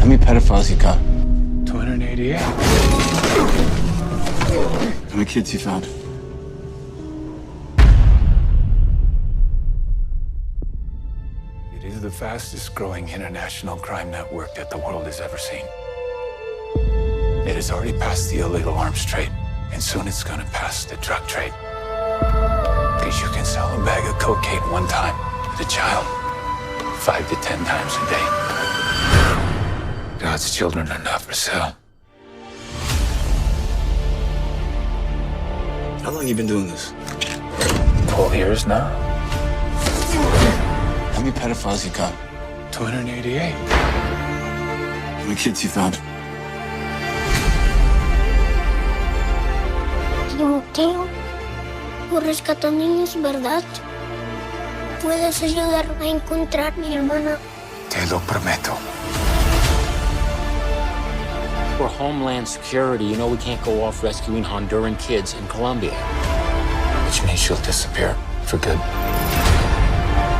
How many pedophiles you got? 288. How many kids you found? It is the fastest growing international crime network that the world has ever seen. It has already passed the illegal arms trade, and soon it's gonna pass the drug trade. Because you can sell a bag of cocaine one time to a child 5 to 10 times a day. God's children are not for sale. How long you been doing this? 12 years now. How many pedophiles you got? 288. How many kids you found? Timoteo, tú rescatas niños, ¿verdad? ¿Puedes ayudarme a encontrar a mi hermana? Te lo prometo. For Homeland Security, you know we can't go off rescuing Honduran kids in Colombia. Which means she'll disappear for good.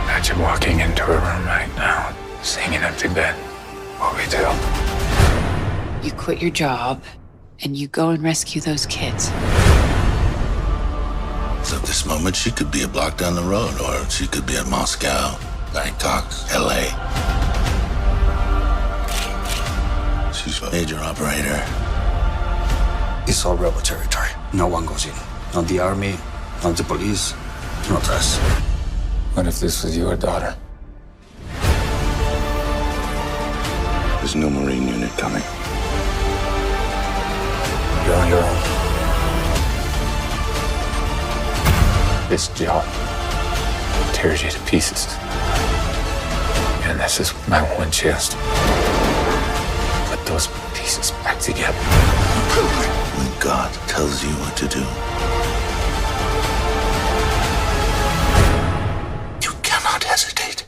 Imagine walking into her room right now, seeing an empty bed. What we do? You quit your job, and you go and rescue those kids. So at this moment, she could be a block down the road, or she could be at Moscow, Bangkok, LA. She's a major operator. It's all rebel territory. No one goes in. Not the army, not the police, not us. What if this was your daughter? There's no Marine unit coming. You're on your own. This job tears you to pieces. And this is my one chance to put those pieces back together. When God tells you what to do, you cannot hesitate.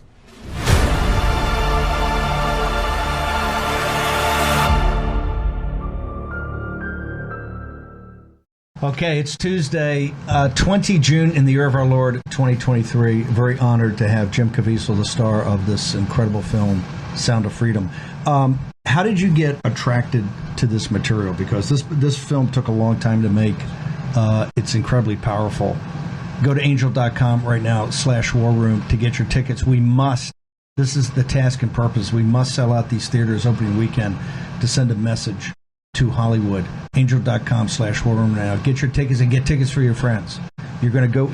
Okay, it's Tuesday, 20 June in the year of our Lord, 2023. Very honored to have Jim Caviezel, the star of this incredible film, Sound of Freedom. How did you get attracted to this material? Because this film took a long time to make. It's incredibly powerful. Go to angel.com right now, /war room to get your tickets. This is the task and purpose. We must sell out these theaters opening weekend to send a message to Hollywood. Angel.com /war room now. Get your tickets and get tickets for your friends. You're going to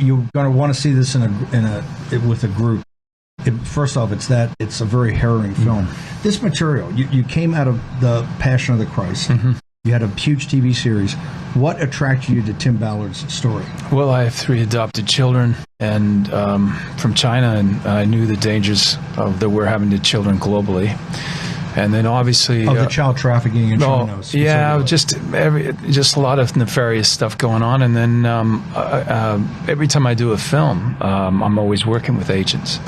want to see this with a group. First off, it's a very harrowing film. Mm-hmm. This material, you came out of the Passion of the Christ. Mm-hmm. You had a huge TV series. What attracted you to Tim Ballard's story? Well, I have 3 adopted children and from China, and I knew the dangers that we're having to children globally. And then obviously the child trafficking in China. Yeah, just a lot of nefarious stuff going on. And then every time I do a film, I'm always working with agents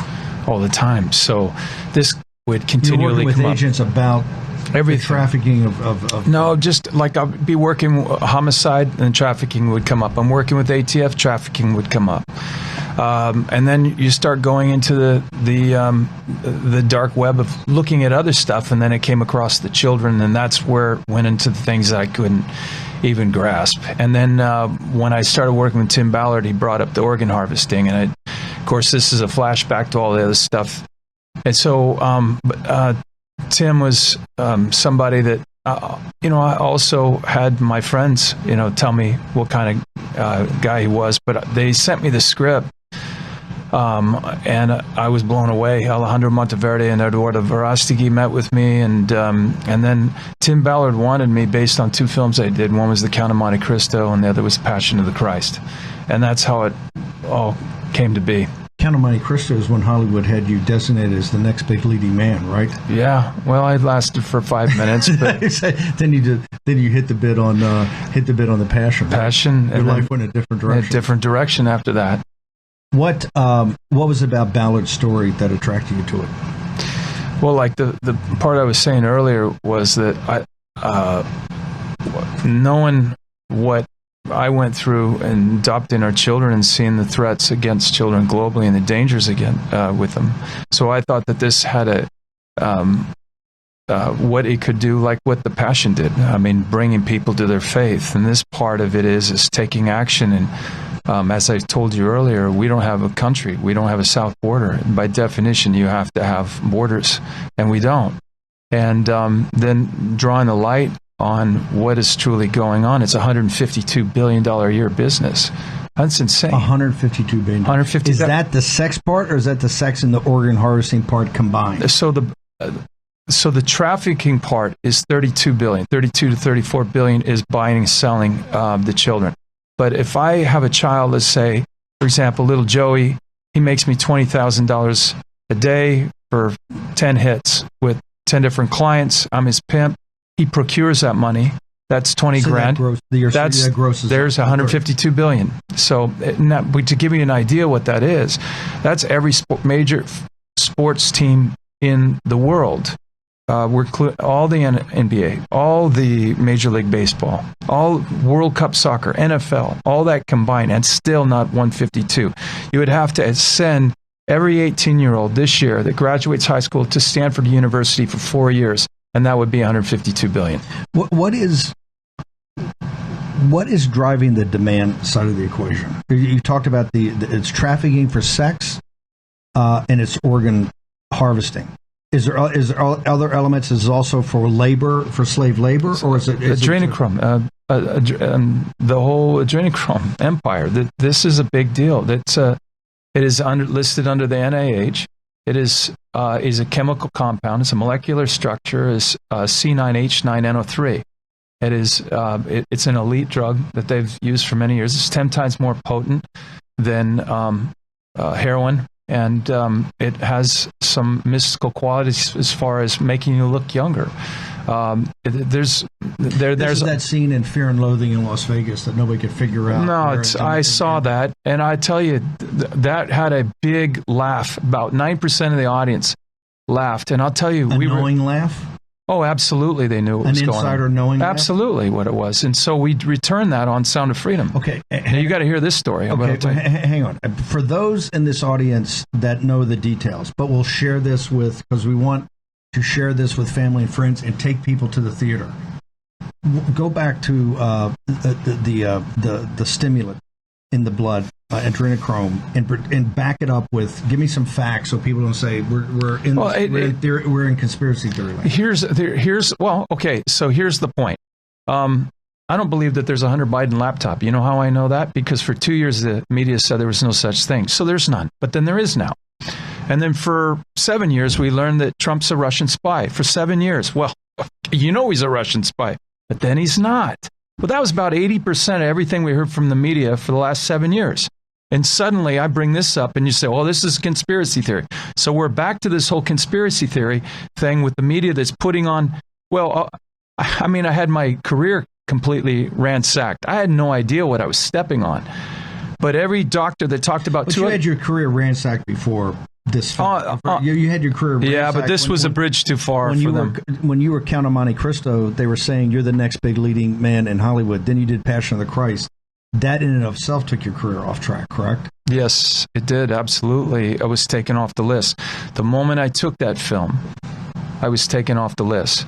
all the time. So this would continually You're working with agents about everything. The trafficking of No, just like I'll be working homicide and trafficking would come up. I'm working with ATF, trafficking would come up. And then you start going into the dark web of looking at other stuff, and then it came across the children, and that's where it went into the things that I couldn't even grasp. And then when I started working with Tim Ballard, he brought up the organ harvesting, and of course this is a flashback to all the other stuff. And so Tim was somebody that I also had my friends tell me what kind of guy he was, but they sent me the script. And I was blown away. Alejandro Monteverde and Eduardo Verástegui met with me, and then Tim Ballard wanted me based on 2 films I did. One was The Count of Monte Cristo, and the other was Passion of the Christ. And that's how it all came to be. Count of Monte Cristo is when Hollywood had you designated as the next big leading man, right? Yeah. Well, I lasted for 5 minutes, but then you hit the bid on the Passion. Passion. Your life went a different direction. A different direction after that. What was it about Ballard's story that attracted you to it? Well, like the part I was saying earlier was that knowing what I went through and adopting our children and seeing the threats against children globally and the dangers with them. So I thought that this had what it could do, like what The Passion did. I mean, bringing people to their faith. And this part of it is taking action. And as I told you earlier, we don't have a country. We don't have a south border. By definition, you have to have borders, and we don't. And then drawing the light on what is truly going on. It's a $152 billion a year business. That's insane. 152 billion. 150. Is that the sex part, or is that the sex and the organ harvesting part combined? So the trafficking part is 32 billion. 32 to 34 billion is buying and selling the children. But if I have a child, let's say, for example, little Joey, he makes me $20,000 a day for 10 hits with 10 different clients. I'm his pimp. He procures that money. That's 20 grand. There's 152 billion. So to give you an idea what that is, that's every major sports team in the world. All the NBA, all the Major League Baseball, all World Cup soccer, NFL, all that combined, and still not 152. You would have to send every 18-year-old this year that graduates high school to Stanford University for 4 years, and that would be 152 billion. What is driving the demand side of the equation? You talked about it's trafficking for sex, and it's organ harvesting. Is there other elements? Is it also for labor, for slave labor, or is it adrenochrome? The whole adrenochrome empire. This is a big deal. It is listed under the NIH. It is a chemical compound. It's a molecular structure. Is C9H9NO3. It is it's an elite drug that they've used for many years. It's 10 times more potent than heroin, and it has some mystical qualities as far as making you look younger. There's that scene in Fear and Loathing in Las Vegas that nobody could figure out. No, I saw that, and I tell you, that had a big laugh. About 9% of the audience laughed, and I'll tell you, laugh. Oh, absolutely, they knew what was going on. An insider knowing absolutely what it was, and so we returned that on Sound of Freedom. Okay, now you got to hear this story. Okay, hang on. For those in this audience that know the details, but we'll share this because we want to share this with family and friends and take people to the theater. Go back to the stimulant in the blood, adrenochrome, and back it up with. Give me some facts so people don't say we're in conspiracy theory land. So here's the point. I don't believe that there's a Hunter Biden laptop. You know how I know that? Because for 2 years the media said there was no such thing. So there's none, but then there is now. And then for 7 years, we learned that Trump's a Russian spy. For 7 years. Well, you know he's a Russian spy, but then he's not. Well, that was about 80% of everything we heard from the media for the last 7 years. And suddenly I bring this up and you say, well, this is a conspiracy theory. So we're back to this whole conspiracy theory thing with the media that's putting on, I had my career completely ransacked. I had no idea what I was stepping on. But every doctor that talked about... But you had your career ransacked before this film. You had your career ransacked. Yeah, but this was a bridge too far for them. When you were Count of Monte Cristo, they were saying you're the next big leading man in Hollywood. Then you did Passion of the Christ. That in and of itself took your career off track, correct? Yes, it did. Absolutely. I was taken off the list. The moment I took that film, I was taken off the list.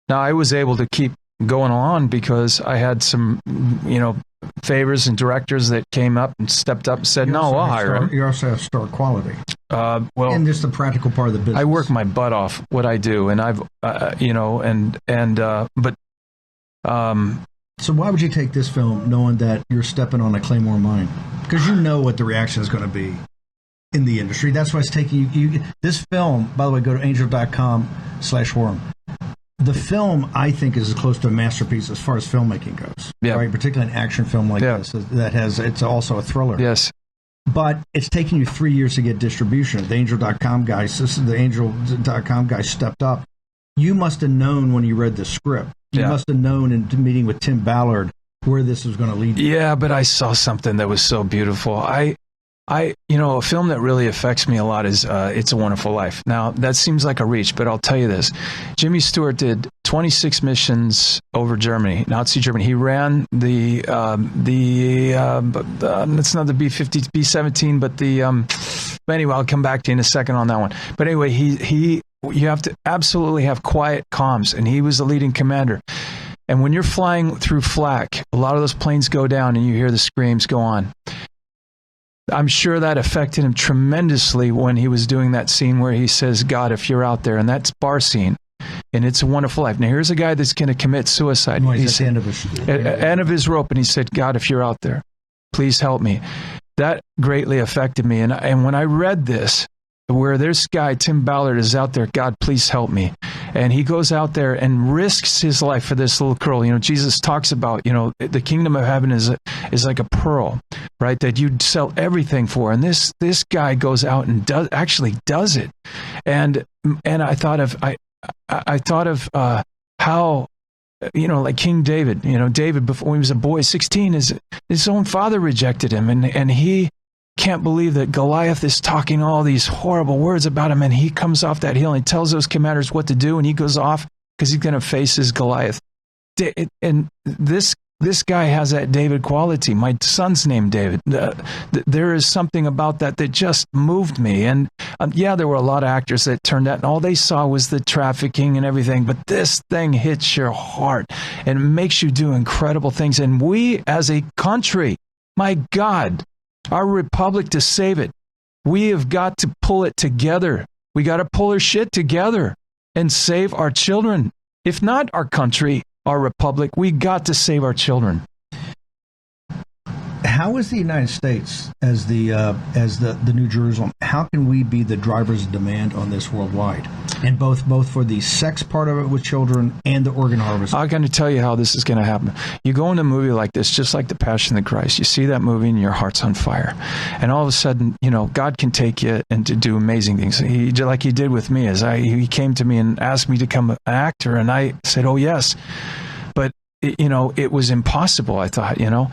Now, I was able to keep going on because I had some, favors and directors that came up and stepped up and said, no, I'll hire him. You also have star quality. And just the practical part of the business. I work my butt off what I do, and I've, So why would you take this film knowing that you're stepping on a Claymore mine? Because you know what the reaction is going to be in the industry. That's why it's taking you. This film, by the way, go to angel.com/forum. The film, I think, is as close to a masterpiece as far as filmmaking goes. Yeah. Right? Particularly an action film like this it's also a thriller. Yes. But it's taken you 3 years to get distribution. The Angel.com guys stepped up. You must have known when you read the script. You must have known in meeting with Tim Ballard where this was going to lead you. Yeah, but I saw something that was so beautiful. A film that really affects me a lot is It's a Wonderful Life. Now, that seems like a reach, but I'll tell you this. Jimmy Stewart did 26 missions over Germany, Nazi Germany. He ran it's not the B-50, B-17, but anyway, I'll come back to you in a second on that one. But anyway, he you have to absolutely have quiet comms, and he was the leading commander. And when you're flying through flak, a lot of those planes go down and you hear the screams go on. I'm sure that affected him tremendously when he was doing that scene where he says, God, if you're out there, and that's bar scene. And It's a Wonderful Life. Now, here's a guy that's going to commit suicide. Well, He's at at the end of his rope, and he said, God, if you're out there, please help me. That greatly affected me. And when I read this, where this guy, Tim Ballard, is out there, God, please help me. And he goes out there and risks his life for this little girl. You know, Jesus talks about, you know, the kingdom of heaven is like a pearl, right? That you'd sell everything for. And this guy goes out and does it. And I thought of how, you know, like King David, you know, David, before he was a boy, 16, his own father rejected him. And he can't believe that Goliath is talking all these horrible words about him, and he comes off that hill and he tells those commanders what to do, and he goes off because he's going to face his Goliath. And this guy has that David quality. My son's named David. There is something about that just moved me. And yeah, there were a lot of actors that turned out, and all they saw was the trafficking and everything. But this thing hits your heart and makes you do incredible things. And we, as a country, my God, our republic, to save it, we have got to pull it together. We got to pull our shit together and save our children. If not our country, our republic, we got to save our children. How is the United States as the New Jerusalem? How can we be the drivers of demand on this worldwide? And both for the sex part of it with children and the organ harvest. I'm going to tell you how this is going to happen. You go into a movie like this, just like The Passion of the Christ. You see that movie and your heart's on fire. And all of a sudden, you know, God can take you and to do amazing things. Like he did with me. He came to me and asked me to become an actor. And I said, oh, yes. But, you know, it was impossible, I thought, you know.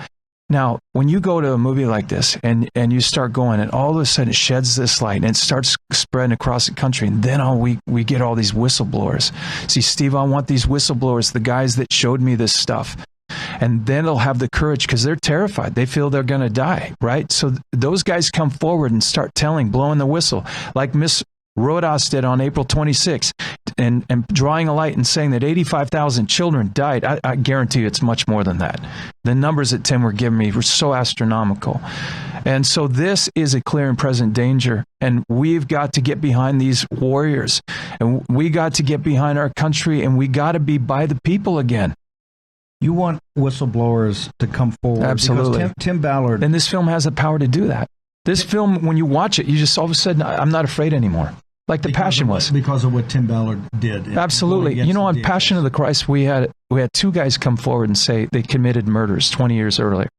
Now, when you go to a movie like this and you start going, and all of a sudden it sheds this light and it starts spreading across the country, and then we get all these whistleblowers. See, Steve, I want these whistleblowers, the guys that showed me this stuff. And then they'll have the courage because they're terrified. They feel they're going to die, right? So those guys come forward and start blowing the whistle, like Miss Rodas did on April 26th, and drawing a light and saying that 85,000 children died. I guarantee you it's much more than that. The numbers that Tim were giving me were so astronomical. And so this is a clear and present danger, and we've got to get behind these warriors, and we got to get behind our country, and we got to be by the people again. You want whistleblowers to come forward. Absolutely. Tim Ballard. And this film has the power to do that. This film, when you watch it, you just all of a sudden, I'm not afraid anymore. Like The Passion was. Because of what Tim Ballard did. Absolutely. You know, on Passion of the Christ, we had two guys come forward and say they committed murders 20 years earlier.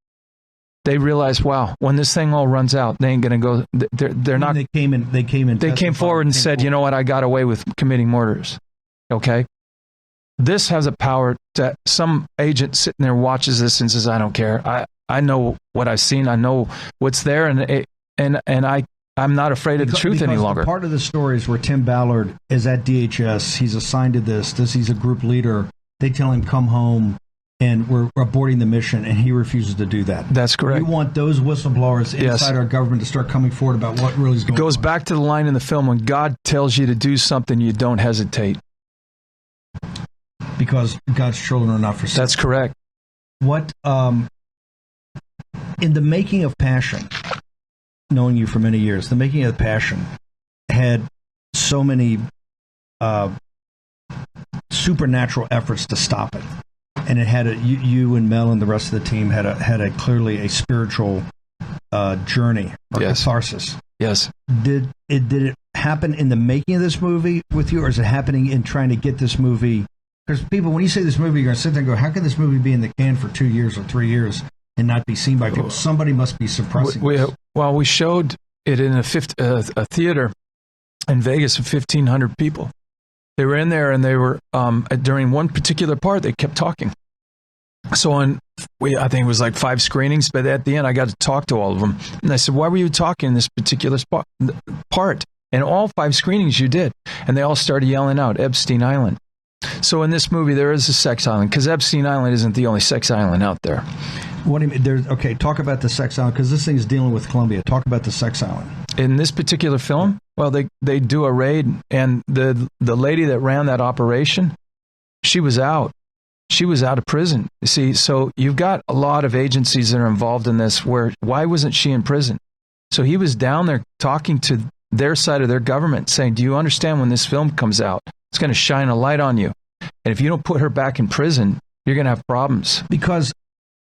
They realized, wow, when this thing all runs out, they ain't going to go, they're not. They came forward and said, you know what, I got away with committing murders. Okay? This has a power that some agent sitting there watches this and says, I don't care. I know what I've seen. I know what's there. And I'm not afraid of the truth any longer. Part of the story is where Tim Ballard is at DHS. He's assigned to this. He's a group leader. They tell him, come home, and we're aborting the mission, and he refuses to do that. That's correct. We want those whistleblowers inside our government to start coming forward about what really is going on. It goes back to the line in the film, when God tells you to do something, you don't hesitate. Because God's children are not for sale. That's correct. What, in the making of Passion, knowing you for many years, the making of Passion had so many supernatural efforts to stop it, and it had you and Mel and the rest of the team had a clearly a spiritual journey or catharsis. Yes. Did it happen in the making of this movie with you, or is it happening in trying to get this movie? Because people, when you say this movie, you're going to sit there and go, how can this movie be in the can for 2 years or 3 years and not be seen by people? Somebody must be suppressing this. Well, we showed it in a theater in Vegas of 1,500 people. They were in there, and they were, during one particular part, they kept talking. So I think it was like 5 screenings, but at the end, I got to talk to all of them. And I said, why were you talking in this particular part? And all 5 screenings you did. And they all started yelling out, Epstein Island. So in this movie, there is a sex island, because Epstein Island isn't the only sex island out there. What do you mean? Okay, talk about the sex island, because this thing is dealing with Colombia. Talk about the sex island. In this particular film? Well, they do a raid, and the lady that ran that operation, she was out. She was out of prison. You see, so you've got a lot of agencies that are involved in this. Why wasn't she in prison? So he was down there talking to their side of their government, saying, "Do you understand when this film comes out? It's going to shine a light on you, and if you don't put her back in prison, you're going to have problems." Because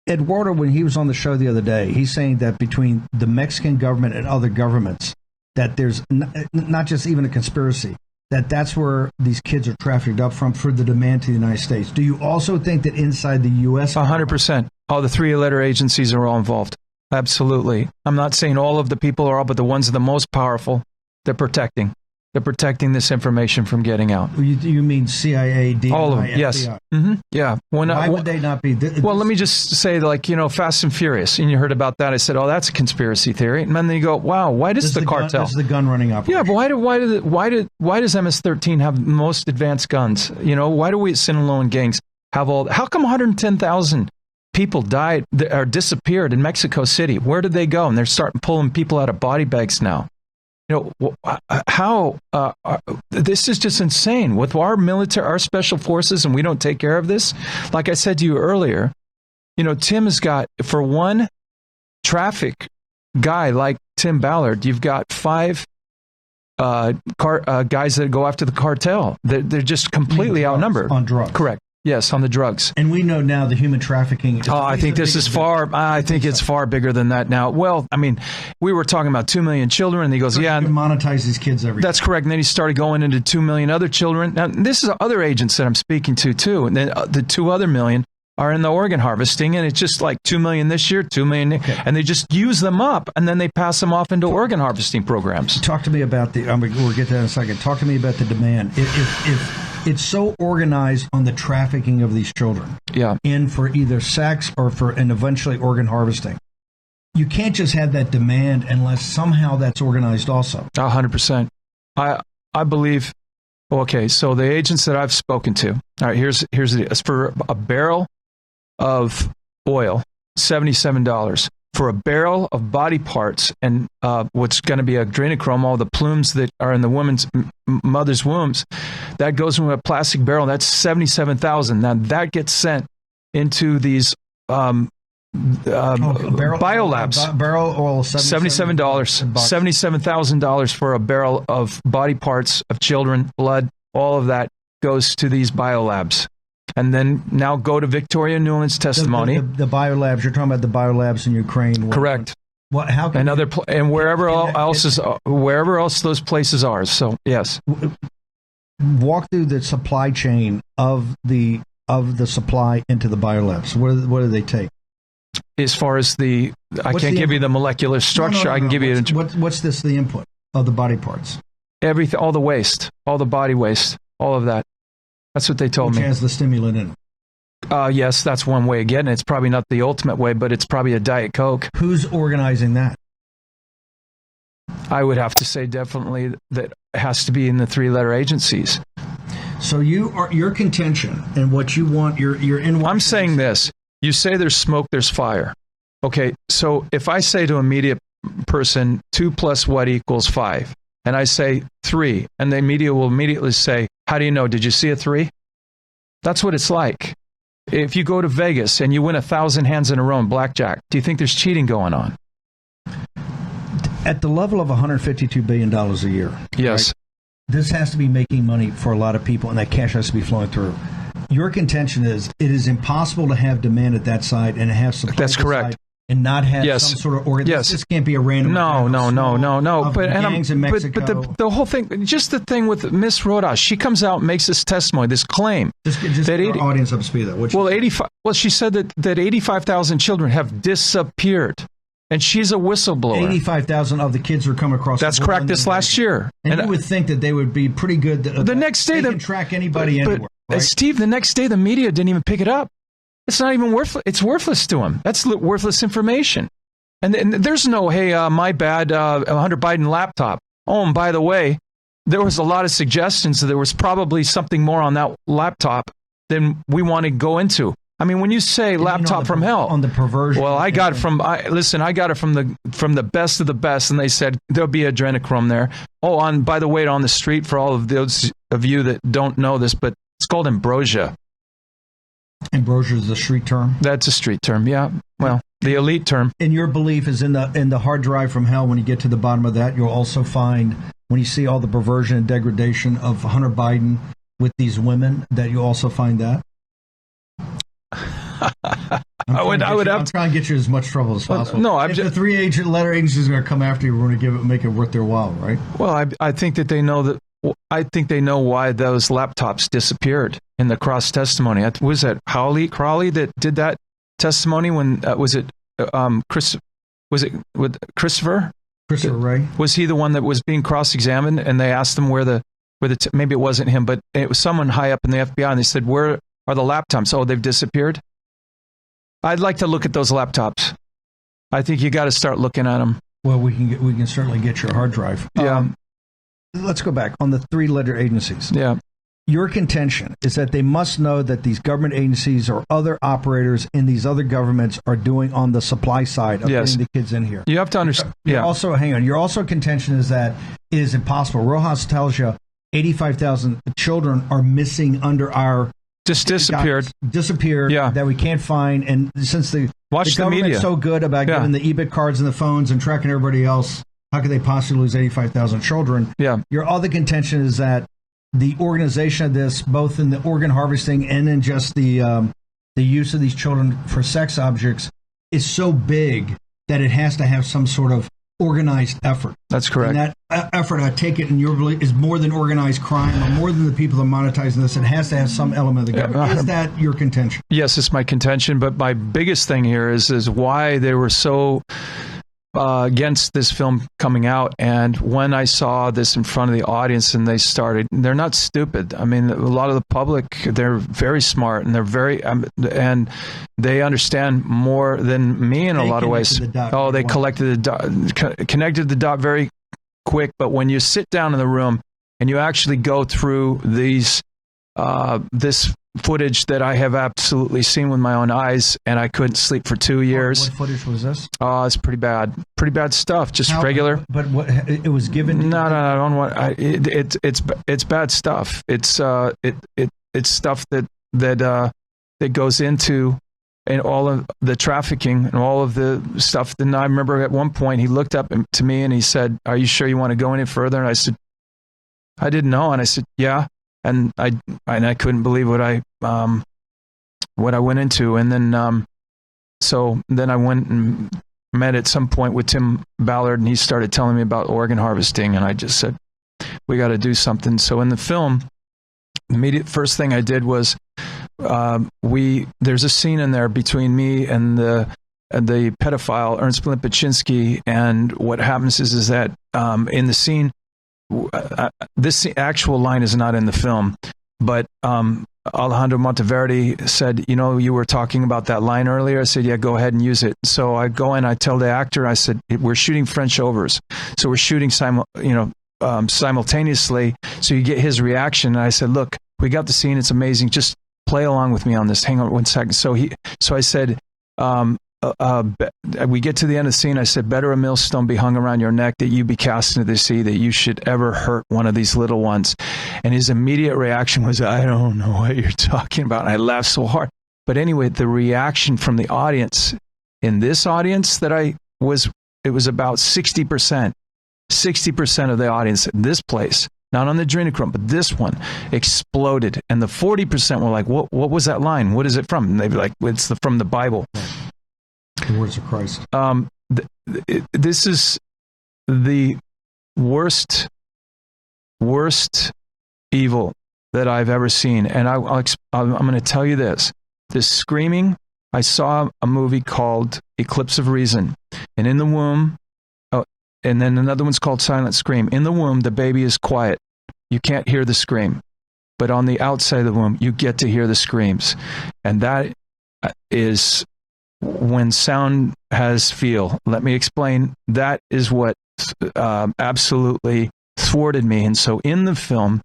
Eduardo, when he was on the show the other day, he's saying that between the Mexican government and other governments, that there's not just even a conspiracy, that's where these kids are trafficked up from for the demand to the United States. Do you also think that inside the U.S. 100%. All the three-letter agencies are all involved. Absolutely. I'm not saying all of the people are all, but the ones that are the most powerful, they're protecting. They're protecting this information from getting out. You mean CIA, DNI, all of them, yes. FBI? Yeah. Why would they not be? Well, let me just say, like, Fast and Furious, and you heard about that. I said, oh, that's a conspiracy theory. And then you go, wow, why does the cartel? This is the gun running operation. Yeah, but why does MS-13 have the most advanced guns? Why do we at Sinaloa and gangs have all? How come 110,000 people died or disappeared in Mexico City? Where did they go? And they're starting pulling people out of body bags now. How this is just insane with our military, our special forces, and we don't take care of this. Like I said to you earlier, Tim has got, for one traffic guy like Tim Ballard, you've got 5 guys that go after the cartel. They're just completely outnumbered on drugs. Correct. Yes, on the drugs. And we know now the human trafficking. I think this is far. I think it's far bigger than that now. Well, I mean, we were talking about 2 million children, and he goes, "Yeah, you can monetize these kids every." That's correct. And then he started going into 2 million other children. Now, this is other agents that I'm speaking to too, and then the 2 other million are in the organ harvesting, and it's just like 2 million this year, 2 million, and they just use them up, and then they pass them off into organ harvesting programs. Talk to me about we'll get to that in a second. Talk to me about the demand. If it's so organized on the trafficking of these children, in for either sex or and eventually organ harvesting, you can't just have that demand unless somehow that's organized also. 100%. I believe. Okay, so the agents that I've spoken to. All right, here's for a barrel of oil, $77. For a barrel of body parts and what's going to be adrenochrome, all the plumes that are in the woman's mother's wombs, that goes into a plastic barrel. That's $77,000. Now that gets sent into these biolabs. Barrel oil, $77. $77,000 for a barrel of body parts of children, blood. All of that goes to these biolabs. And then now go to Victoria Nuland's testimony. The biolabs, you're talking about the biolabs in Ukraine. Correct. What? How can wherever else those places are. So yes. Walk through the supply chain of the supply into the biolabs. What do they take? As far as I can't give you the molecular structure. I can give you what's the input of the body parts? Everything, all the waste, all the body waste, all of that. That's what they told me. Which has the stimulant in it. Yes, that's one way of getting it. It's probably not the ultimate way, but it's probably a Diet Coke. Who's organizing that? I would have to say definitely that it has to be in the 3-letter agencies. So your contention and what you want, you're in. I'm saying this. You say there's smoke, there's fire. Okay, so if I say to a media person, 2 plus what equals 5? And I say 3, and the media will immediately say, how do you know? Did you see a 3? That's what it's like. If you go to Vegas and you win 1,000 hands in a row in blackjack, do you think there's cheating going on? At the level of $152 billion a year. Yes. Right, this has to be making money for a lot of people, and that cash has to be flowing through. Your contention is it is impossible to have demand at that side and have supply. That's correct. And not have some sort of organ. Yes. This can't be a random. No. But gangs in Mexico. But the whole thing, just the thing with Miss Rodas, she comes out and makes this testimony, this claim. Just that our audience up to speed. She said that 85,000 children have disappeared, and she's a whistleblower. 85,000 of the kids who are coming across. That's correct. This last year, and you would think that they would be pretty good. The next day, they can track anybody anywhere. Right? Steve, the next day, the media didn't even pick it up. It's not even worthless. It's worthless to them. That's worthless information. And there's no, hey, my bad, Hunter Biden laptop. Oh, and by the way, there was a lot of suggestions that there was probably something more on that laptop than we want to go into. I mean, when you say laptop from hell, on the perversion. well, I got it from. I got it from the best of the best, and they said there'll be adrenochrome there. Oh, by the way, on the street for all of those of you that don't know this, but it's called ambrosia. Ambrosia is a street term. That's a street term. Yeah. Well, the elite term. And your belief is in the hard drive from hell. When you get to the bottom of that, you'll also find, when you see all the perversion and degradation of Hunter Biden with these women, that you also find that. I'm trying to get you as much trouble as possible. No, the letter agencies are going to come after you, we're going to make it worth their while, right? Well, I think that they know that. I think they know why those laptops disappeared in the cross testimony. Was that Crowley that did that testimony? When was it? Chris? Was it with Christopher? Christopher Wray? Was he the one that was being cross-examined? And they asked him maybe it wasn't him, but it was someone high up in the FBI, and they said, "Where are the laptops?" Oh, they've disappeared. I'd like to look at those laptops. I think you got to start looking at them. Well, we can certainly get your hard drive. Yeah. Let's go back on the three-letter agencies. Yeah. Your contention is that they must know that these government agencies or other operators in these other governments are doing on the supply side of getting the kids in here. You have to understand. Yeah. Also, hang on. Your also contention is that it is impossible. Rojas tells you 85,000 children are missing under our disappeared. Yeah. That we can't find. And since the government's media. So good about giving the EBIT cards and the phones and tracking everybody else, how could they possibly lose 85,000 children? Yeah. Your other contention is that the organization of this, both in the organ harvesting and in just the use of these children for sex objects, is so big that it has to have some sort of organized effort. That's correct. And that effort, I take it in your belief, is more than organized crime or more than the people that are monetizing this. It has to have some element of the government. Is that your contention? Yes, it's my contention. But my biggest thing here is why they were so against this film coming out. And when I saw this in front of the audience and they're not stupid. I mean, a lot of the public, they're very smart and they're very, and they understand more than me in a lot of ways. They connected the dot very quick. But when you sit down in the room and you actually go through this footage that I have absolutely seen with my own eyes, and I couldn't sleep for 2 years. What footage was this? It's pretty bad stuff. Just regular. But what it was given? No. I don't want. It's bad stuff. It's stuff that goes into and all of the trafficking and all of the stuff. Then I remember at one point he looked up to me and he said, "Are you sure you want to go any further?" And I said, "I didn't know." And I said, "Yeah." And I couldn't believe what I went into, and then so then I went and met at some point with Tim Ballard, and he started telling me about organ harvesting, and I just said, we got to do something. So in the film, the immediate first thing I did was there's a scene in there between me and the pedophile Ernst Lipachinski, and what happens is that in the scene. This actual line is not in the film, but Alejandro Monteverde said, you were talking about that line earlier. I said, yeah, go ahead and use it. So I go in, I tell the actor, I said, we're shooting French overs. So we're shooting simultaneously. So you get his reaction. And I said, look, we got the scene. It's amazing. Just play along with me on this. Hang on 1 second. So I said, we get to the end of the scene. I said, better a millstone be hung around your neck that you be cast into the sea, that you should ever hurt one of these little ones. And his immediate reaction was, I don't know what you're talking about. And I laughed so hard. But anyway, the reaction from the audience, in this audience it was about 60%. 60% of the audience in this place, not on the adrenochrome, but this one, exploded. And the 40% were like, what was that line? What is it from? And they'd be like, it's from the Bible. The words of Christ. This is the worst evil that I've ever seen. And I'm going to tell you this. This screaming, I saw a movie called Eclipse of Reason. And in the womb, and then another one's called Silent Scream. In the womb, the baby is quiet. You can't hear the scream. But on the outside of the womb, you get to hear the screams. And that is when sound has feel. Let me explain. That is what absolutely thwarted me. And so in the film,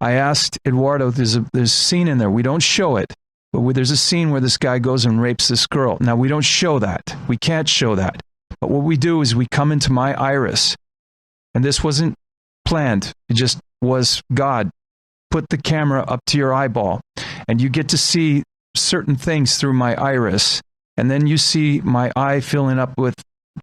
I asked Eduardo, there's a scene in there. We don't show it, But there's a scene where this guy goes and rapes this girl. Now, we don't show that. We can't show that. But what we do is we come into my iris, and this wasn't planned. It just was God. Put the camera up to your eyeball, and you get to see certain things through my iris, and then you see my eye filling up with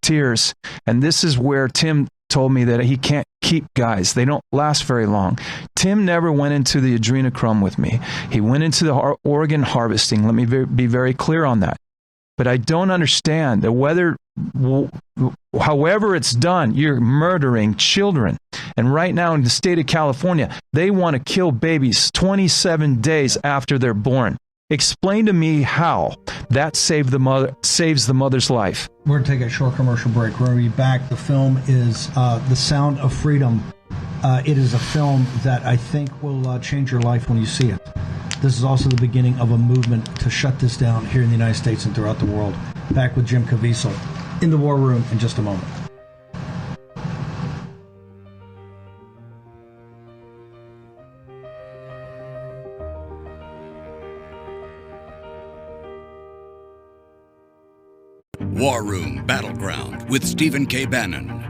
tears. And this is where Tim told me that he can't keep guys. They don't last very long. Tim never went into the adrenochrome with me. He went into the organ harvesting. Let me be very clear on that. But I don't understand that however it's done, you're murdering children. And right now in the state of California, they want to kill babies 27 days after they're born. Explain to me how that saves the mother's life. We're going to take a short commercial break. We're going to be back. The film is The Sound of Freedom. It is a film that I think will change your life when you see it. This is also the beginning of a movement to shut this down here in the United States and throughout the world. Back with Jim Caviezel in the War Room in just a moment. War Room Battleground with Stephen K. Bannon.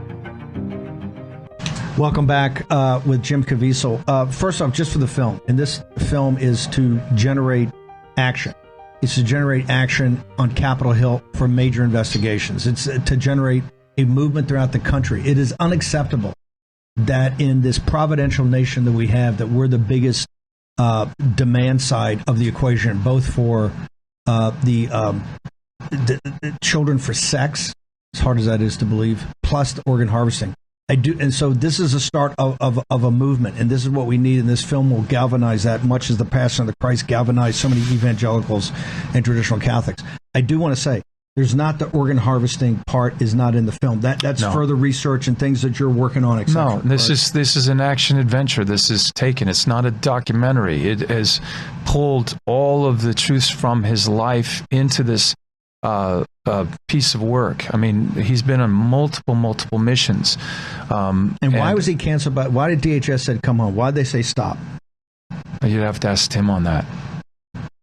Welcome back with Jim Caviezel. First off, just for the film, and this film is to generate action. It's to generate action on Capitol Hill for major investigations. It's to generate a movement throughout the country. It is unacceptable that in this providential nation that we have, that we're the biggest demand side of the equation, both for the children for sex, as hard as that is to believe, plus the organ harvesting. I do, and so this is a start of a movement, and this is what we need, and this film will galvanize that, much as the Passion of the Christ galvanized so many evangelicals and traditional Catholics. I do want to say, there's not the organ harvesting part is not in the film. That's further research and things that you're working on, etc. No, this is an action adventure. This is taken. It's not a documentary. It has pulled all of the truths from his life into this piece of work. I mean, he's been on multiple missions. And why was he canceled? Why did DHS say come home? Why did they say stop? You'd have to ask Tim on that.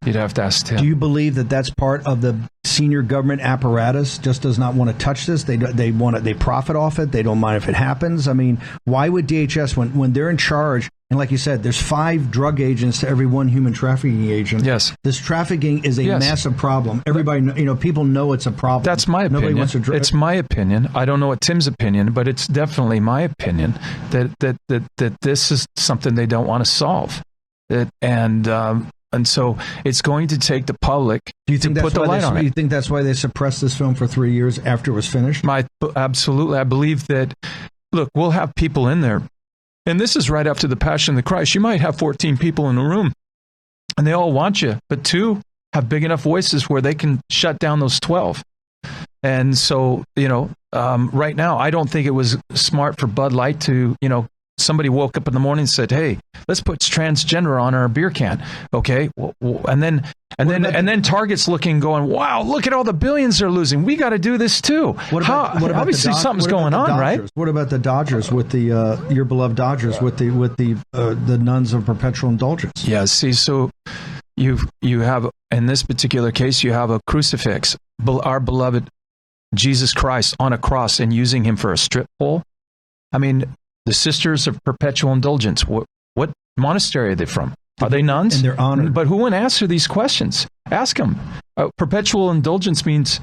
You'd have to ask Tim. Do you believe that that's part of the senior government apparatus? Just does not want to touch this. They profit off it. They don't mind if it happens. I mean, why would DHS when they're in charge? And like you said, there's 5 drug agents to every 1 human trafficking agent. Yes. This trafficking is a massive problem. Everybody, people know it's a problem. That's my opinion. Nobody wants to it's my opinion. I don't know what Tim's opinion, but it's definitely my opinion that this is something they don't want to solve. And so it's going to take the public to put the light on it. You think that's why they suppressed this film for 3 years after it was finished? Absolutely. I believe that, look, we'll have people in there. And this is right after the Passion of the Christ. You might have 14 people in the room, and they all want you, but 2 have big enough voices where they can shut down those 12. And so, right now, I don't think it was smart for Bud Light to, somebody woke up in the morning and said, "Hey, let's put transgender on our beer can." Okay, and then Target's looking, going, "Wow, look at all the billions they're losing. We got to do this too." What about obviously something's going on, right? What about the Dodgers with the your beloved Dodgers with the nuns of perpetual indulgence? Yeah. See, so you have, in this particular case, you have a crucifix, our beloved Jesus Christ on a cross, and using him for a strip pole. I mean, the Sisters of Perpetual Indulgence, what monastery are they from? Are they nuns? And they're honored. But who wouldn't answer these questions? Ask them. Perpetual indulgence means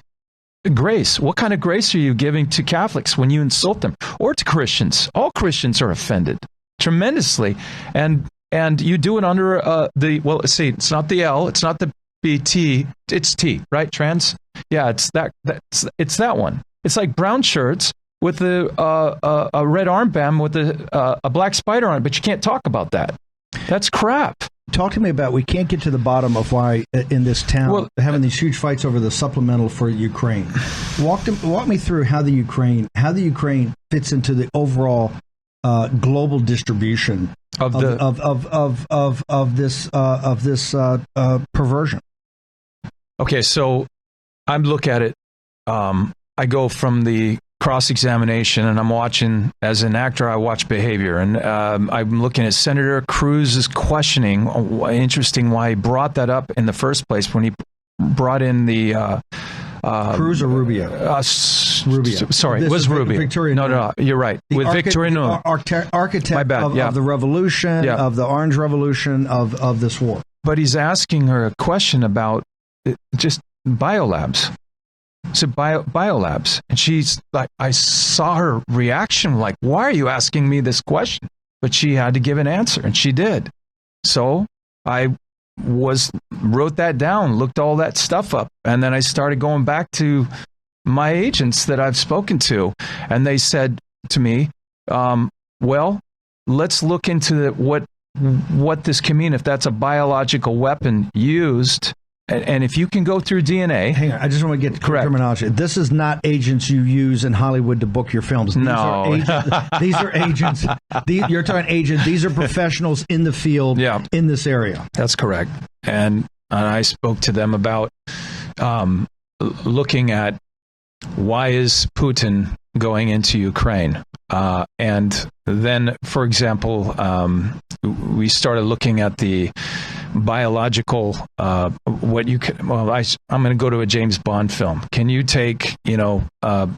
grace. What kind of grace are you giving to Catholics when you insult them? Or to Christians? All Christians are offended tremendously. And you do it under let's see, it's not the L, it's not the BT, it's T, right? Trans? Yeah, it's that one. It's like brown shirts with a red armband with a black spider on it, but you can't talk about that. That's crap. Talk to me about, we can't get to the bottom of why in this town having these huge fights over the supplemental for Ukraine. Walk me through how the Ukraine fits into the overall global distribution of this perversion. Okay, so I look at it. I go from the cross-examination, and I'm watching, as an actor, I watch behavior, and I'm looking at Senator Cruz's questioning. Interesting why he brought that up in the first place when he brought in the Cruz or Rubio? Rubio. Sorry, it was Rubio. Victoria. No, you're right. With Victoria Nuland. Architect of the revolution, of the Orange Revolution, of this war. But he's asking her a question about just biolabs. So biolabs. And she's like, I saw her reaction, like, why are you asking me this question? But she had to give an answer, and she did. So I wrote that down, looked all that stuff up, and then I started going back to my agents that I've spoken to, and they said to me, well, let's look into what this can mean if that's a biological weapon used, and if you can go through DNA. Hang on, I just want to get correct terminology. This is not agents you use in Hollywood to book your films. These are agents. You're talking agents. These are professionals in the field, in this area. That's correct. And I spoke to them about looking at why is Putin going into Ukraine? And then, for example, we started looking at the biological, what you can, I'm going to go to a James Bond film. Can you take,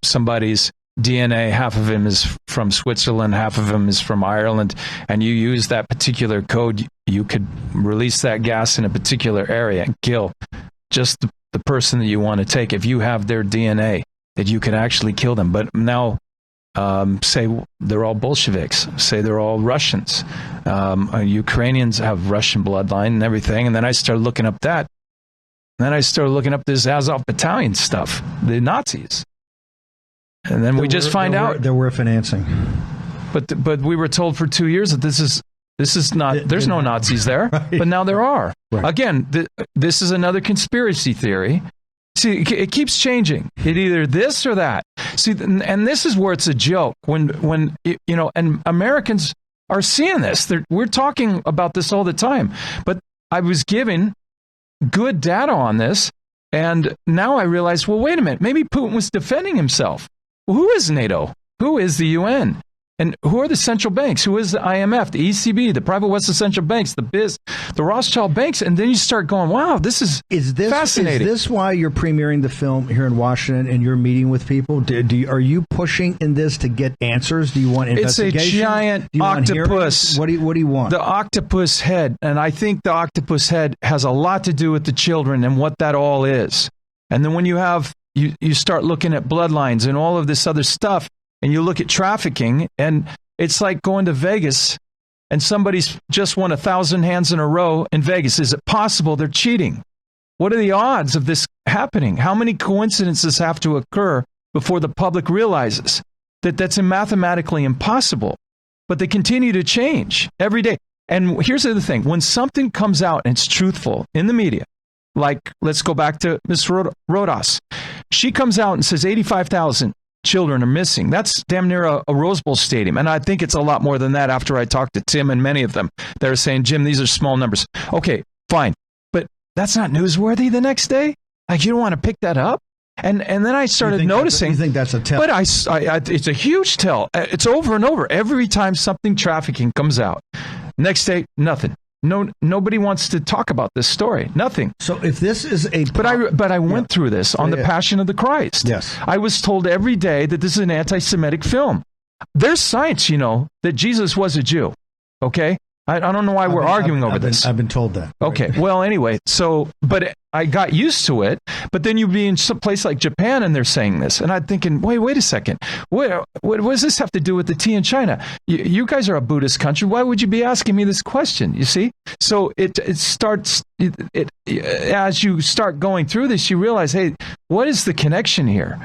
somebody's DNA, half of him is from Switzerland, half of him is from Ireland, and you use that particular code, you could release that gas in a particular area and kill just the person that you want to take. If you have their DNA, that you could actually kill them. But now, say they're all Bolsheviks, say they're all Russians. Ukrainians have Russian bloodline and everything. And then I started looking up that. And then I started looking up this Azov battalion stuff, the Nazis. And then we just find out there were financing. But we were told for 2 years that this is not, there's no Nazis there, right. But now there are. Right. Again, this is another conspiracy theory. See, it keeps changing. It either this or that. See, and this is where it's a joke when and Americans are seeing this. We're talking about this all the time. But I was given good data on this, and now I realize, well, wait a minute. Maybe Putin was defending himself. Well, who is NATO? Who is the UN? And who are the central banks? Who is the IMF, the ECB, the private Western central banks, the BIS, the Rothschild banks? And then you start going, wow, this is fascinating. Is this why you're premiering the film here in Washington and you're meeting with people? Are you pushing in this to get answers? Do you want investigation? It's a giant octopus. What do you want? The octopus head. And I think the octopus head has a lot to do with the children and what that all is. And then when you start looking at bloodlines and all of this other stuff, and you look at trafficking, and it's like going to Vegas, and somebody's just won 1,000 hands in a row in Vegas. Is it possible they're cheating? What are the odds of this happening? How many coincidences have to occur before the public realizes that that's mathematically impossible? But they continue to change every day. And here's the other thing. When something comes out and it's truthful in the media, like let's go back to Ms. Rodas. She comes out and says 85,000 children are missing. That's damn near a Rose Bowl stadium. And I think it's a lot more than that after I talked to Tim and many of them. They're saying, Jim, these are small numbers. Okay, fine. But that's not newsworthy the next day? Like, you don't want to pick that up? And then I started noticing. You think that's a tell? But it's a huge tell. It's over and over. Every time something trafficking comes out. Next day, nothing. No, nobody wants to talk about this story. Nothing. So if this is a... But I went through this on the Passion of the Christ. Yes. I was told every day that this is an anti-Semitic film. There's science, that Jesus was a Jew. Okay? I don't know why we're arguing over this. I've been told that. Okay. Well, anyway, but I got used to it. But then you be in some place like Japan and they're saying this. And I'm thinking, wait a second. What does this have to do with the tea in China? You guys are a Buddhist country. Why would you be asking me this question? You see? So it starts, as you start going through this, you realize, hey, what is the connection here?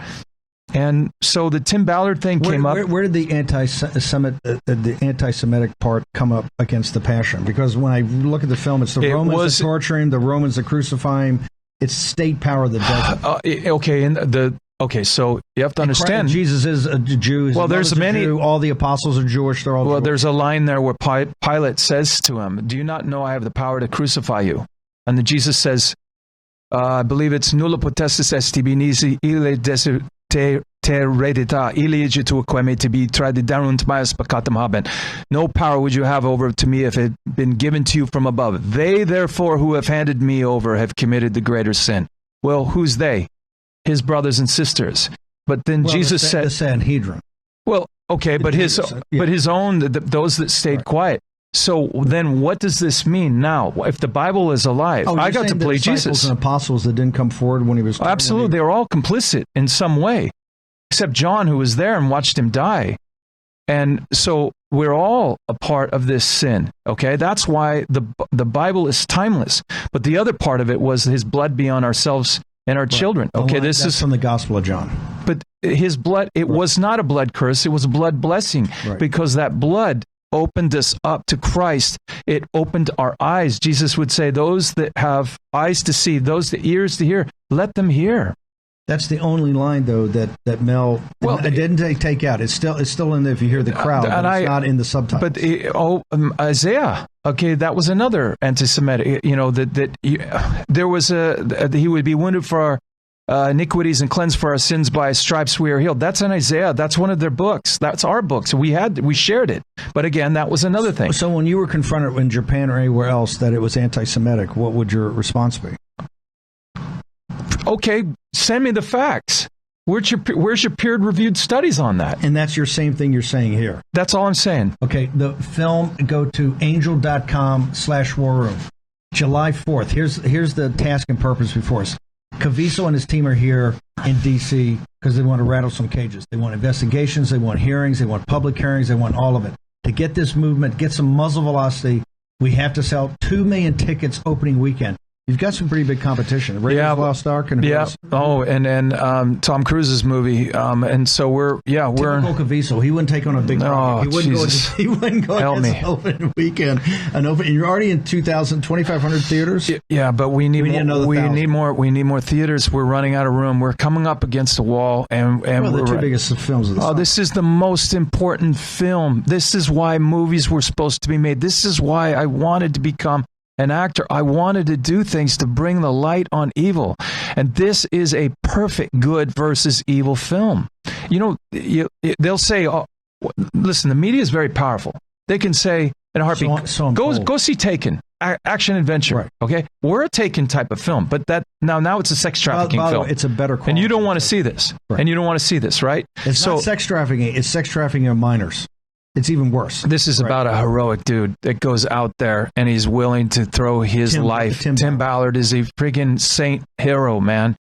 And so the Tim Ballard thing came up. Where did the anti-Semitic part come up against the Passion? Because when I look at the film, it's the Romans that torture him, the Romans that crucify him. It's state power that does it. Okay, so you have to understand. Jesus is a Jew. Well, there's many. All the apostles are Jewish. They're all Jewish. There's a line there where Pilate says to him, "Do you not know I have the power to crucify you?" And then Jesus says, "I believe it's nulla potestas est tibi nisi ille te te redita iligitu queme to be tradidarunt maius peccatum haben. No power would you have over to me if it had been given to you from above. They, therefore, who have handed me over have committed the greater sin. Well, who's they? His brothers and sisters. But then Jesus said... The Sanhedrin. Well, okay, but his own, those that stayed quiet. So then what does this mean now? If the Bible is alive, I got to play Jesus. And apostles that didn't come forward when he was... Absolutely, they were all complicit in some way, except John, who was there and watched him die. And so we're all a part of this sin, okay? That's why the Bible is timeless. But the other part of it was his blood be on ourselves and our children. Okay, this is from the Gospel of John. But his blood, it was not a blood curse, it was a blood blessing, because that blood opened us up to Christ. It opened our eyes. Jesus would say, those that have eyes to see, those that ears to hear, let them hear. That's the only line, though, that Mel didn't take out. It's still in there if you hear the crowd, but it's not in the subtitles. But Isaiah, okay, that was another anti-Semitic. You know there was he would be wounded for our iniquities and cleansed for our sins. By his stripes we are healed. That's in Isaiah. That's one of their books. That's our books. We shared it. But again, that was another thing. So when you were confronted in Japan or anywhere else that it was anti-Semitic, what would your response be? Okay, send me the facts. Where's your peer-reviewed studies on that? And that's your same thing you're saying here. That's all I'm saying. Okay, the film, go to angel.com/war room. July 4th. Here's the task and purpose before us. Caviezel and his team are here in D.C. because they want to rattle some cages. They want investigations, they want hearings, they want public hearings, they want all of it. To get this movement, get some muzzle velocity, we have to sell 2 million tickets opening weekend. You've got some pretty big competition. Raiders of the Lost Ark and Tom Cruise's movie. And so we're typical Caviezel. He wouldn't take on a big project. He wouldn't go against an open weekend. And you're already in 2,500 theaters. Yeah, but we need more. We need more theaters. We're running out of room. We're coming up against a wall, and the two biggest films of the summer. This is the most important film. This is why movies were supposed to be made. This is why I wanted to become an actor. I wanted to do things to bring the light on evil. And this is a perfect good versus evil film. You know, they'll say, listen, the media is very powerful. They can say in a heartbeat, go see Taken, action adventure. Right. Okay, we're a Taken type of film, but that now it's a sex trafficking film. It's a better quality. And you don't want to see this. Right. And you don't want to see this, right? It's not sex trafficking. It's sex trafficking of minors. It's even worse. This is about a heroic dude that goes out there and he's willing to throw his life. Tim Ballard is a freaking saint hero, man.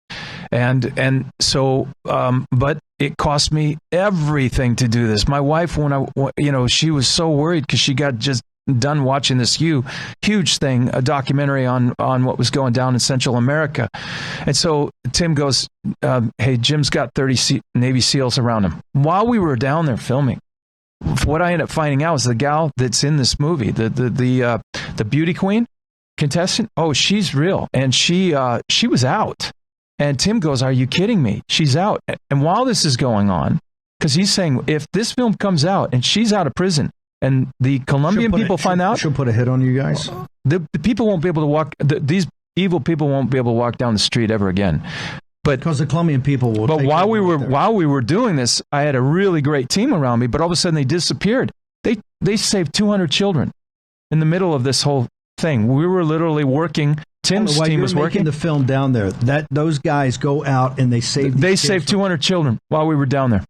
And so, but it cost me everything to do this. My wife, she was so worried because she got just done watching this huge thing, a documentary on what was going down in Central America. And so Tim goes, hey, Jim's got 30 Navy SEALs around him. While we were down there filming, what I ended up finding out is the gal that's in this movie, the beauty queen contestant. Oh, she's real, and she was out. And Tim goes, "Are you kidding me? She's out." And while this is going on, because he's saying if this film comes out and she's out of prison, and the Colombian people find out, she'll put a hit on you guys. The people won't be able to walk. These evil people won't be able to walk down the street ever again. But because the Colombian people will. But while we were doing this, I had a really great team around me. But all of a sudden, they disappeared. They saved 200 children in the middle of this whole thing. We were literally working. Tim's team was working the film down there. Those guys go out and they save. They saved 200 children while we were down there.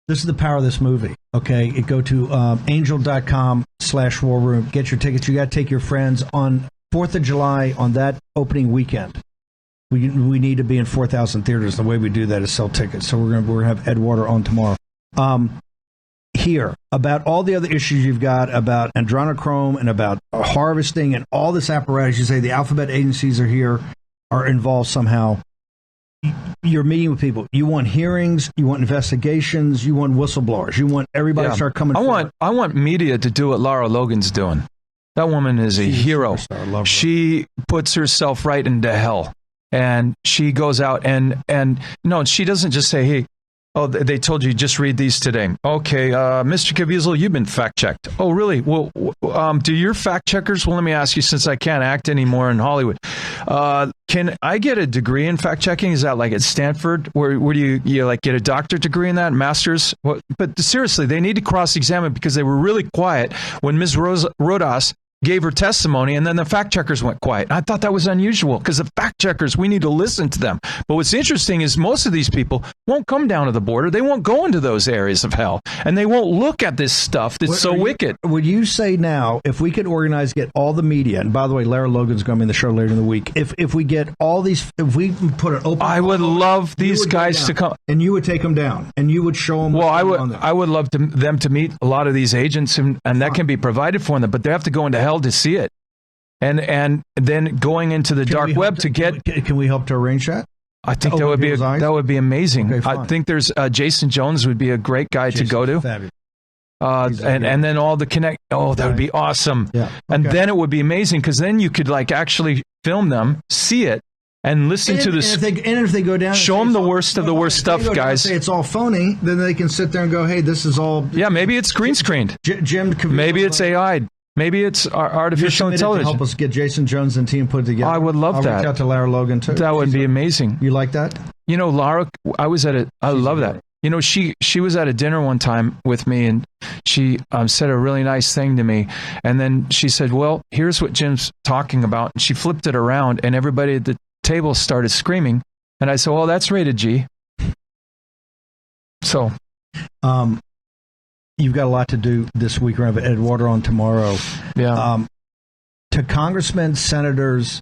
This is the power of this movie. Okay, go to angel.com/war room. Get your tickets. You got to take your friends on 4th of July on that opening weekend. We need to be in 4,000 theaters. The way we do that is sell tickets. So we're gonna have Ed Water on tomorrow. Here about all the other issues you've got about adrenochrome and about harvesting and all this apparatus. You say the alphabet agencies are involved somehow. You're meeting with people. You want hearings. You want investigations. You want whistleblowers. You want everybody to start coming forward. I want media to do what Lara Logan's doing. That woman is a hero. She puts herself right into hell. And she goes out and no, she doesn't just say, hey, Oh, they told you just read these today. Okay, Mr. Caviezel, you've been fact-checked. Oh, really? Well, do your fact-checkers, well, let me ask you, since I can't act anymore in Hollywood, can I get a degree in fact-checking? Is that like at Stanford? Where do you like get a doctorate degree in that, master's? But seriously, they need to cross-examine because they were really quiet when Ms. Rodas gave her testimony, and then the fact checkers went quiet. I thought that was unusual because the fact checkers, we need to listen to them. But what's interesting is most of these people won't come down to the border. They won't go into those areas of hell, and they won't look at this stuff that's so wicked. Would you say now, if we could organize, get all the media, and by the way, Lara Logan's going to be in the show later in the week, if we get all these, if we put an open... I would love these guys to come. And you would take them down, and you would show them... Well, I would love them to meet a lot of these agents, and that can be provided for them, but they have to go into hell to see it. And then going into the dark web to get... Can we help to arrange that? I think that would be amazing. Okay, I think there's Jason Jones would be a great guy to go to. Fabulous. And then all the connect. Oh, that would be awesome. Yeah. Okay. And then it would be amazing because then you could like actually film them, see it, and listen to this. And if they go down, show them the worst of the worst stuff, guys. Say it's all phony, then they can sit there and go, "Hey, this is all." Yeah, maybe it's green screened. Jim, maybe it's AI. Maybe it's artificial intelligence. To help us get Jason Jones and team put together. I would love that. I'll reach out to Lara Logan too. That would be amazing. You like that? You know, Lara, I love that. You know, she was at a dinner one time with me, and she said a really nice thing to me. And then she said, well, here's what Jim's talking about. And she flipped it around, and everybody at the table started screaming. And I said, well, that's rated G. So... You've got a lot to do this week. We're going to have Eduardo on tomorrow. Yeah. To congressmen, senators,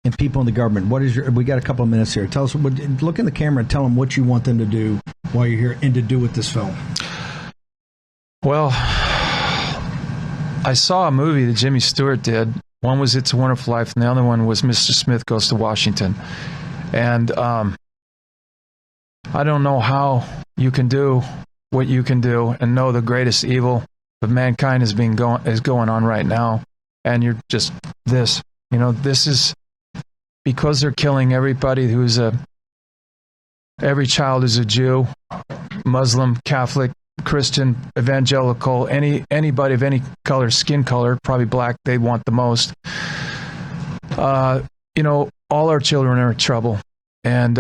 and people in the government, we got a couple of minutes here. Tell us, look in the camera and tell them what you want them to do while you're here and to do with this film. Well, I saw a movie that Jimmy Stewart did. One was It's a Wonderful Life, and the other one was Mr. Smith Goes to Washington. And I don't know how you can do what you can do and know the greatest evil of mankind is going on right now, and you're just this. You know, this is because they're killing everybody every child is a Jew, Muslim, Catholic, Christian, evangelical, anybody of any color, skin color, probably black, they want the most. You know, all our children are in trouble, and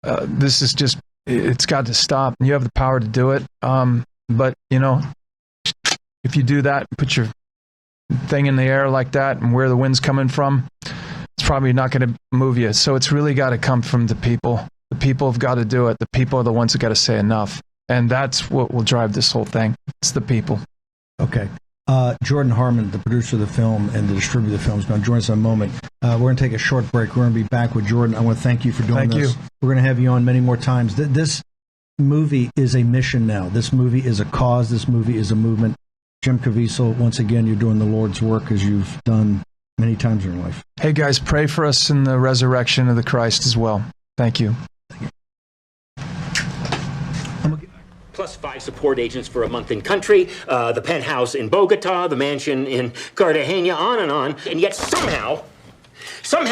this is just. It's got to stop. You have the power to do it. But, you know, if you do that, put your thing in the air like that and where the wind's coming from, it's probably not going to move you. So it's really got to come from the people. The people have got to do it. The people are the ones that got to say enough. And that's what will drive this whole thing. It's the people. Okay. Jordan Harmon, the producer of the film and the distributor of the film, is going to join us in a moment. We're going to take a short break. We're going to be back with Jordan. I want to thank you for doing this. Thank you. We're going to have you on many more times. This movie is a mission now. This movie is a cause. This movie is a movement. Jim Caviezel, once again, you're doing the Lord's work as you've done many times in your life. Hey, guys, pray for us in the resurrection of the Christ as well. Thank you. Plus 5 support agents for a month in country, the penthouse in Bogota, the mansion in Cartagena, on. And yet somehow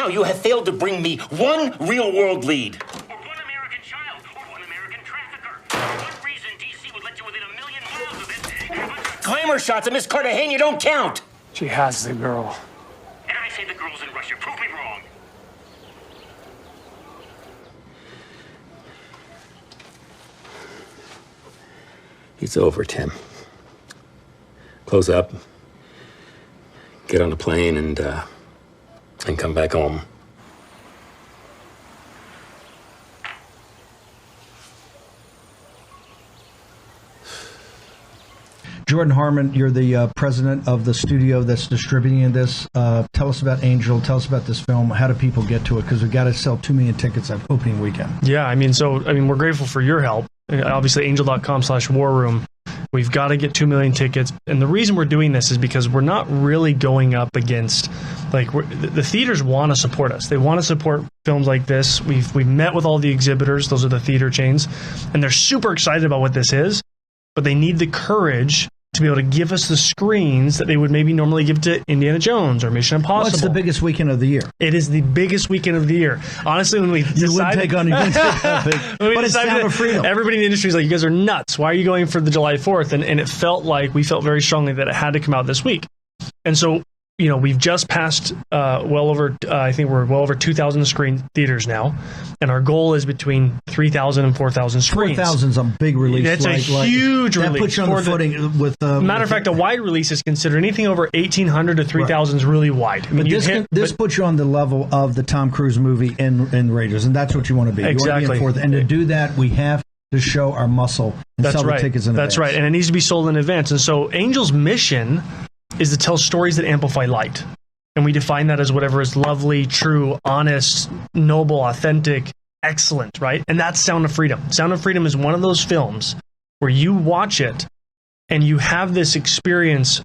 you have failed to bring me one real-world lead. Or one American child, or one American trafficker. For what reason D.C. would let you within 1 million miles of it? Glamour shots of Miss Cartagena don't count. She has the girl. And I say the girl's in Russia. Prove me wrong. It's over, Tim. Close up, get on a plane, and come back home. Jordan Harmon, you're the president of the studio that's distributing this. Tell us about Angel. Tell us about this film. How do people get to it? Because we've got to sell 2 million tickets at opening weekend. Yeah, we're grateful for your help. Obviously, angel.com/warroom. We've got to get 2 million tickets. And the reason we're doing this is because we're not really going up against, the theaters want to support us. They want to support films like this. We've met with all the exhibitors. Those are the theater chains. And they're super excited about what this is. But they need the courage to be able to give us the screens that they would maybe normally give to Indiana Jones or Mission Impossible. What's the biggest weekend of the year? It is the biggest weekend of the year. Honestly, when we You wouldn't take on but it's Sound of Freedom. Everybody in the industry is like, you guys are nuts. Why are you going for the July 4th? And it felt like we felt very strongly that it had to come out this week. And so, you know, we've just passed I think we're well over 2,000 screen theaters now, and our goal is between 3,000 and 4,000 screens. 4,000 is a big release. That's a huge release. That puts you on the footing with... matter of fact, a wide release is considered anything over 1,800 to 3,000 is really wide. I mean, this puts you on the level of the Tom Cruise movie in Raiders, and that's what you want to be. Exactly. You want to be in fourth. And to do that, we have to show our muscle and sell the tickets in advance. That's right, and it needs to be sold in advance. And so Angel's mission is to tell stories that amplify light. And we define that as whatever is lovely, true, honest, noble, authentic, excellent, right? And that's Sound of Freedom. Sound of Freedom is one of those films where you watch it and you have this experience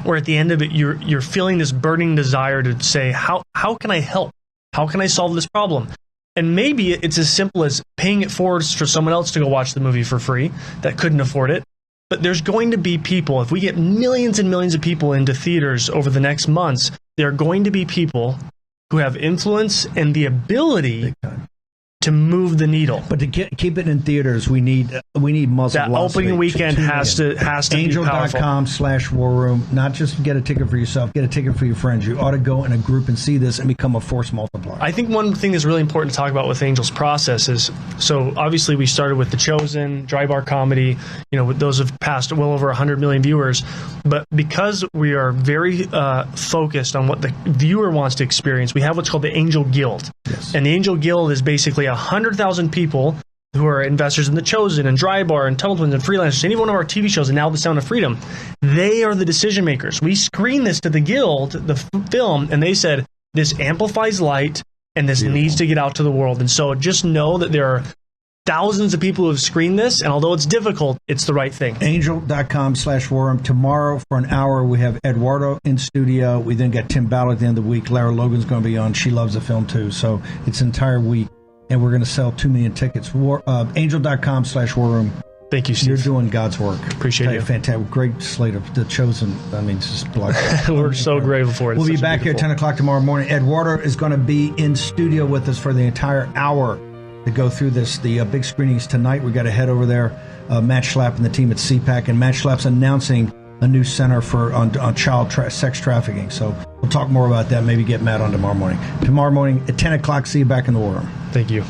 where at the end of it, you're feeling this burning desire to say, how can I help? How can I solve this problem? And maybe it's as simple as paying it forward for someone else to go watch the movie for free that couldn't afford it. But there's going to be people, if we get millions and millions of people into theaters over the next months, there are going to be people who have influence and the ability to move the needle. But to keep it in theaters, we need muzzle that velocity. Opening weekend has to be powerful. Angel.com/war room. Not just get a ticket for yourself, get a ticket for your friends. You ought to go in a group and see this and become a force multiplier. I think one thing that's really important to talk about with Angel's process is, so obviously we started with The Chosen, Dry Bar Comedy, you know, those have passed well over 100 million viewers. But because we are very focused on what the viewer wants to experience, we have what's called the Angel Guild. Yes. And the Angel Guild is basically 100,000 people who are investors in The Chosen and Dry Bar and Tunnel Twins and Freelancers, any one of our TV shows, and now The Sound of Freedom. They are the decision makers. We screened this to the Guild, the film, and they said, this amplifies light and this needs to get out to the world. And so just know that there are thousands of people who have screened this, and although it's difficult, it's the right thing. Angel.com/war room. Tomorrow for an hour, we have Eduardo in studio. We then got Tim Ballard at the end of the week. Lara Logan's going to be on. She loves the film too. So it's an entire week. And we're going to sell 2 million tickets. Angel.com/war room. Thank you, Steve. You're doing God's work. Appreciate you. Fantastic. Great slate of The Chosen. I mean, it's just blood. We're so grateful for it. We'll be back here at 10 o'clock tomorrow morning. Eduardo is going to be in studio with us for the entire hour to go through this. The big screenings tonight. We got to head over there. Matt Schlapp and the team at CPAC. And Matt Schlapp's announcing a new center on child sex trafficking. So we'll talk more about that. Maybe get Matt on tomorrow morning. Tomorrow morning at 10 o'clock. See you back in the war room. Thank you.